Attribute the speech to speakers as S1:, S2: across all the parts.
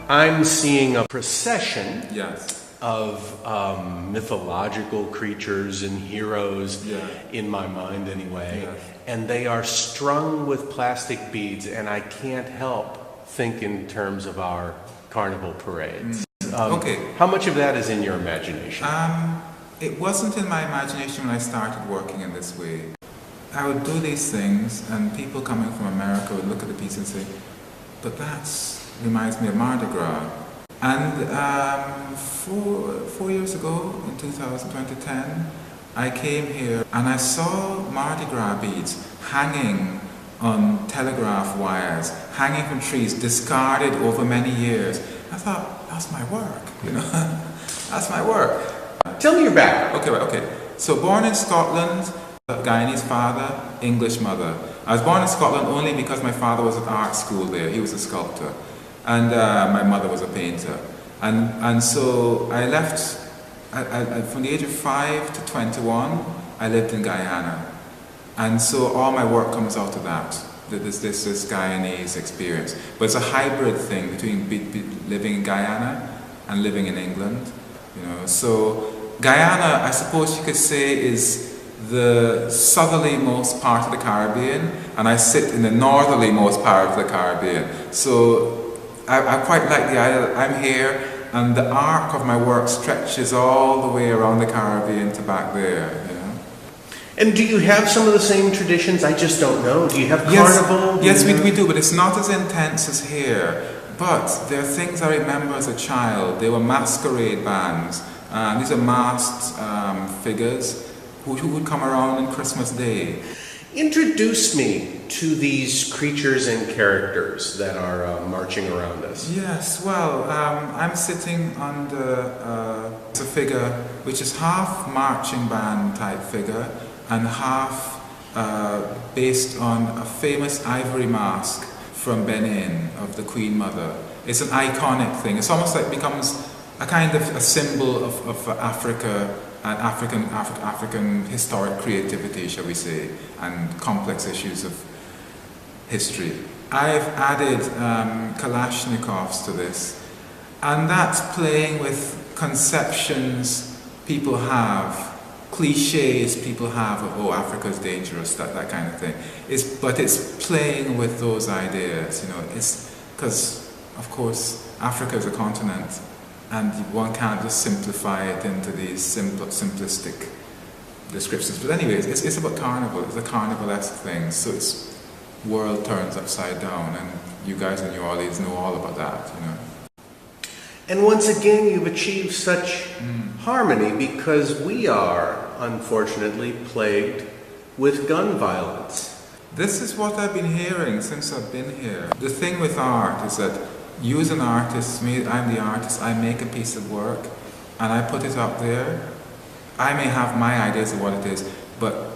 S1: I'm seeing a procession
S2: Yes.
S1: of mythological creatures and heroes, in my mind anyway, and they are strung with plastic beads, and I can't help think in terms of our carnival parades.
S2: Okay.
S1: How much of that is in your imagination?
S2: It wasn't in my imagination when I started working in this way. I would do these things, and people coming from America would look at the piece and say, but that reminds me of Mardi Gras. And 4 years ago, in 2010, I came here and I saw Mardi Gras beads hanging on telegraph wires, hanging from trees, discarded over many years. I thought, that's my work, you know, that's my work.
S1: Tell me your background.
S2: Okay. So born in Scotland, Guyanese father, English mother. I was born in Scotland only because my father was at art school there. He was a sculptor. And my mother was a painter. And so I left, from the age of 5 to 21, I lived in Guyana. And so all my work comes out of that. This Guyanese experience. But it's a hybrid thing between living in Guyana and living in England. You know, so Guyana, I suppose you could say, is the southerlymost part of the Caribbean, and I sit in the northerlymost part of the Caribbean. So I quite like the idea. I'm here, and the arc of my work stretches all the way around the Caribbean to back there. You know.
S1: And do you have some of the same traditions? I just don't know. Do you have carnival?
S2: Yes, we do, but it's not as intense as here. But there are things I remember as a child. They were masquerade bands. These are masked figures who would come around on Christmas Day.
S1: Introduce me to these creatures and characters that are marching around us.
S2: Yes, well, I'm sitting under a figure which is half marching band type figure and half based on a famous ivory mask from Benin of the Queen Mother. It's an iconic thing. It's almost like becomes a kind of a symbol of Africa and African historic creativity, shall we say, and complex issues of history. I've added Kalashnikovs to this, and that's playing with conceptions people have, cliches people have of, oh, Africa's dangerous, that kind of thing. But it's playing with those ideas, you know. It's because, of course, Africa is a continent, and one can't just simplify it into these simplistic descriptions. But anyways, it's about carnival. It's a carnivalesque thing. So it's world turns upside down, and you guys in New Orleans know all about that, you know.
S1: And once again, you've achieved such harmony because we are, unfortunately, plagued with gun violence.
S2: This is what I've been hearing since I've been here. The thing with art is that you as an artist, I'm the artist, I make a piece of work and I put it up there. I may have my ideas of what it is, but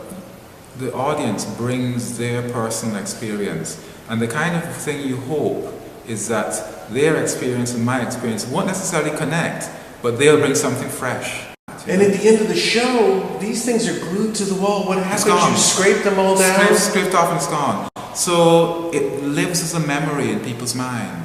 S2: the audience brings their personal experience. And the kind of thing you hope is that their experience and my experience won't necessarily connect, but they'll bring something fresh.
S1: And at the end of the show, these things are glued to the wall. What happens? You scrape them all down?
S2: Scraped off and it's gone. So it lives as a memory in people's mind.